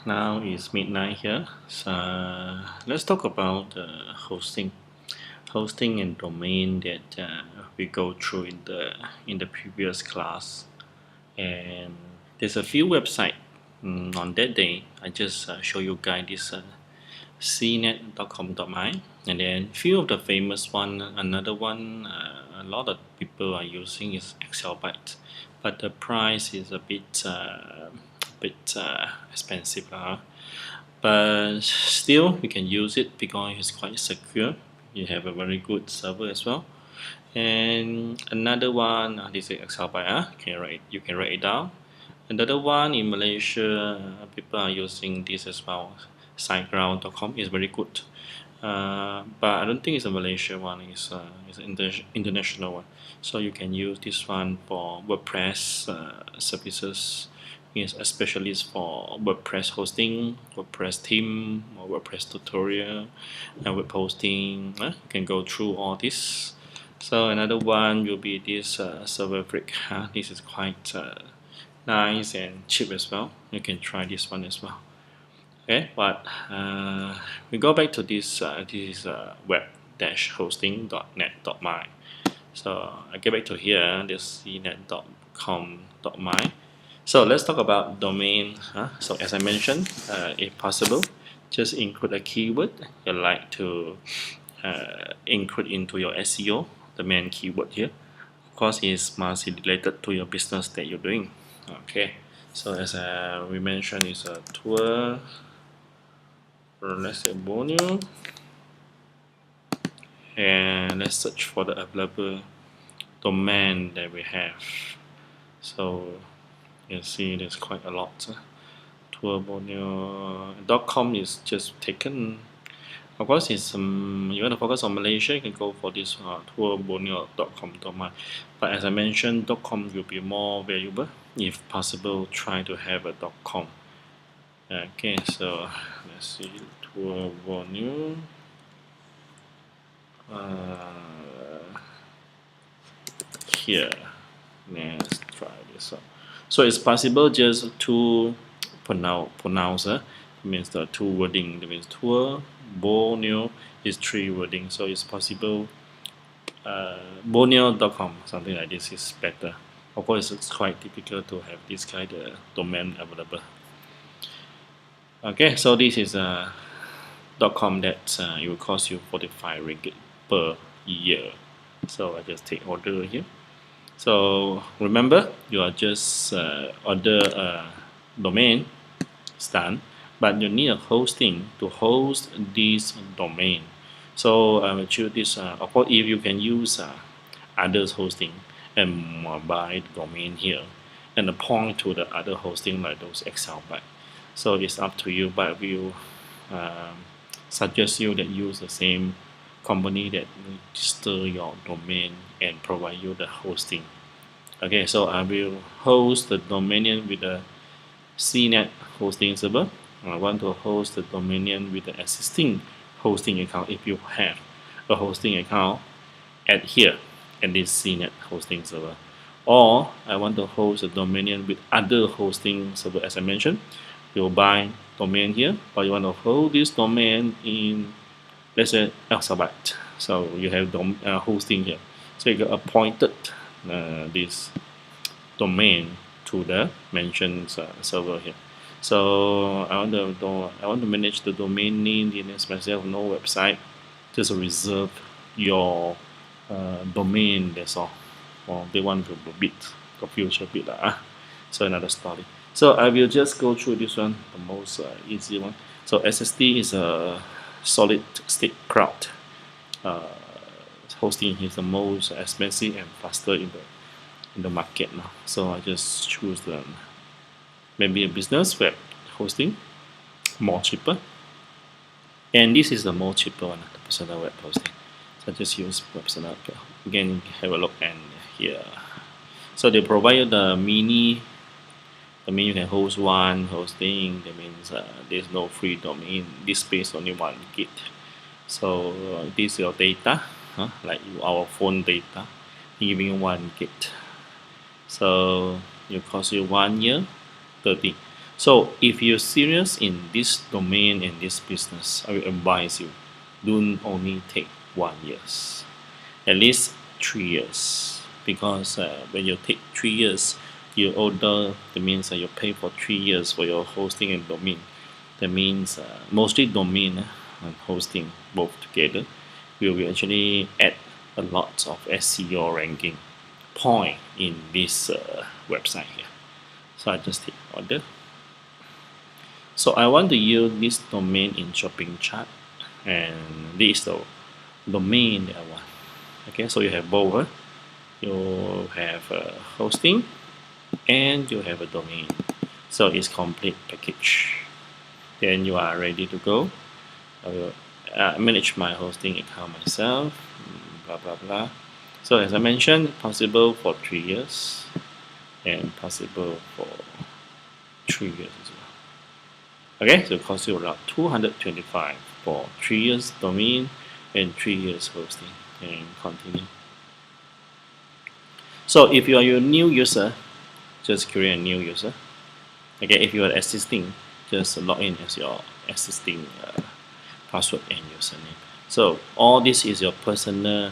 Now it's midnight here. So let's talk about hosting and domain that we go through in the previous class. And there's a few websites on that day. I just show you guys this cnet.com.my, and then few of the famous one. Another one a lot of people are using is Excelbyte, but the price is a bit expensive. But still you can use it because it's quite secure. You have a very good server as well. And another one, this is Excelbyte. You can write it down. Another one in Malaysia, people are using this as well. Siteground.com is very good. But I don't think it's a Malaysia one. It's an international one. So you can use this one for WordPress services. It's a specialist for WordPress hosting, WordPress theme, or WordPress tutorial, and web hosting. You can go through all this. So another one will be this server brick. This is quite nice and cheap as well. You can try this one as well. Okay, but we go back to this. This is web-hosting.net.my. So I get back to here. This cnet.com.my. So let's talk about domain. So as I mentioned, if possible, just include a keyword you like to include into your SEO, the main keyword here. Of course, it must be related to your business that you're doing. Okay, so as we mentioned, it's a tour. Let's say Borneo, and let's search for the available domain that we have. So you can see there's quite a lot. Tourborneo.com is just taken. Of course, it's you want to focus on Malaysia, you can go for this tourborneo.com.my. But as I mentioned, .com will be more valuable. If possible, try to have a .com. Okay, so let's see, Tour Borneo. Here, let's try this out. So it's possible just to pronounce. It means the two wording. That means Tour Borneo is three wording. So it's possible. Borneo.com, something like this is better. Of course, it's quite difficult to have this kind of domain available. Okay, so this is a .com that it will cost you 45 ringgit per year. So I just take order here. So remember, you are just order a domain, it's done, but you need a hosting to host this domain. So I will choose this. Of course, if you can use others hosting and buy the domain here, and point to the other hosting like those Excelbyte. So it's up to you, but we will suggest you that use the same company that register your domain and provide you the hosting. Okay, so I will host the domain with the CNET hosting server. I want to host the domain with the existing hosting account. If you have a hosting account at here and this CNET hosting server, or I want to host a domain with other hosting server, as I mentioned, you'll buy domain here, but you want to hold this domain in, let's say, Excelbyte. So you have hosting here. So you get appointed this domain to the mentioned server here. So I want to manage the domain name, DNS myself, no website. Just reserve your domain. That's all. Well, they want to bit, the future bit. So another story. So I will just go through this one, the most easy one. So SSD is a solid state cloud. Hosting is the most expensive and faster in the market now. So I just choose the maybe a business web hosting, more cheaper. And this is the more cheaper one, the personal web hosting. So I just use personal. Again, have a look and here. So they provide you the mini. That means you can host one hosting. That means there's no free domain. This space only 1 gig. So this is your data, like our phone data, giving 1 gig. So it costs you 1 year, 30. So if you're serious in this domain and this business, I will advise you, don't only take 1 year, at least 3 years. Because when you take 3 years, you order, that means you pay for 3 years for your hosting and domain. That means mostly domain and hosting both together will actually add a lot of SEO ranking point in this website here. So I just hit order. So I want to use this domain in shopping chart, and this is the domain that I want. Okay, so you have both. You have hosting and you have a domain. So it's complete package. Then you are ready to go. I will manage my hosting account myself. Blah blah blah. So as I mentioned, possible for 3 years and possible for 3 years as well. Okay, so it costs you around 225 for 3 years domain and 3 years hosting. And continue. So if you are a new user, just create a new user. Okay, if you are existing, just log in as your existing password and username. So all this is your personal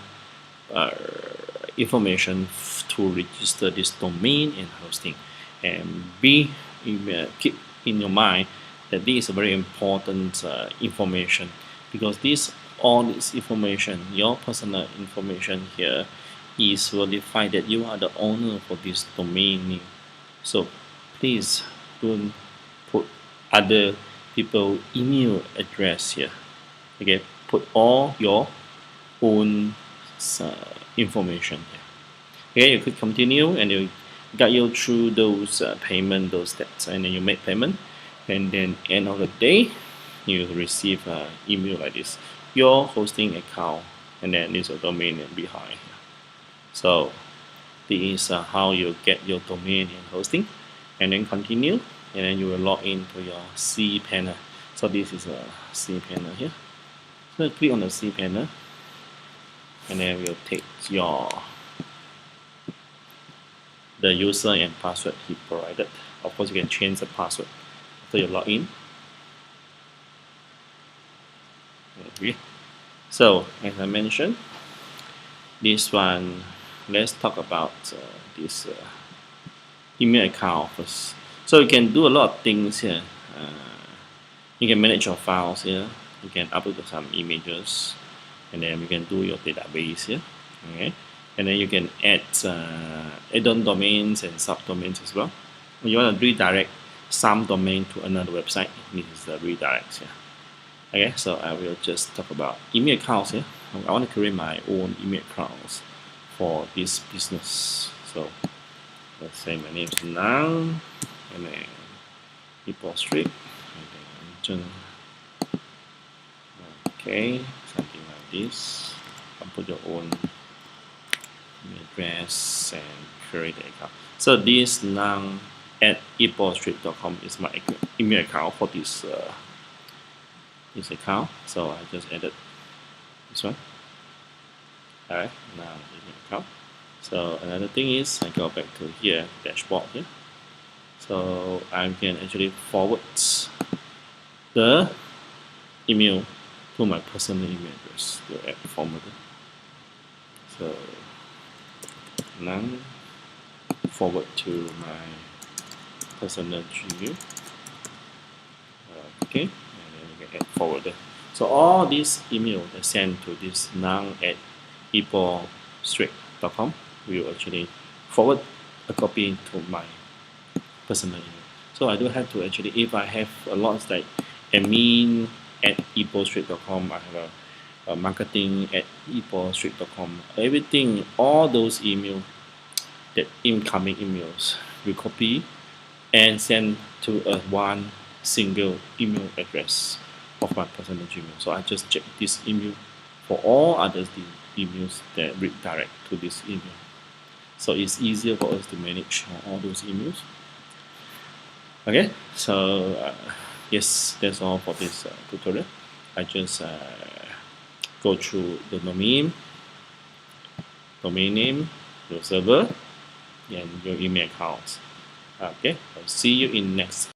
information to register this domain and hosting. And keep in your mind that this is a very important information, because all this information, your personal information here, is verified that you are the owner for this domain name. So please don't put other people email address here. Okay, put all your own information here. Okay, you click continue and you guide you through those payment, those steps, and then you make payment, and then end of the day you receive an email like this, your hosting account, and then this is a domain name behind here. So this is how you get your domain and hosting, and then continue, and then you will log into your cpanel. So this is a cpanel here. So click on the cpanel, and then we'll take the user and password he provided. Of course, you can change the password after you log in. Okay. So as I mentioned, this one, let's talk about this email account first. So you can do a lot of things here. You can manage your files here. You can upload some images, and then you can do your database here. Okay, and then you can add add-on domains and subdomains as well. When you want to redirect some domain to another website, this is the redirect here. Okay, so I will just talk about email accounts here. I want to create my own email accounts for this business. So let's say my name is Nang, and then Ipoh Street, and then okay, something like this. I'll put your own email address and create the account. So this Nang at ipohstreet.com is my email account for this account. So I just added this one. Alright, now email account. So another thing is I go back to here, dashboard here. So I can actually forward the email to my personal email address to add formatter. So none forward to my personal Gmail. Okay, and then you can add forwarder. So all these email that sent to this nang at ipohstreet.com will actually forward a copy to my personal email. So I don't have to actually, if I have a lot like admin at ipohstreet.com, I have a marketing at ipohstreet.com, everything, all those email, that incoming emails will copy and send to a one single email address of my personal Gmail. So I just check this email for all other emails that redirect to this email. So it's easier for us to manage all those emails. Okay, so yes, that's all for this tutorial. I just go through the domain name, your server, and your email accounts. Okay, I'll see you in next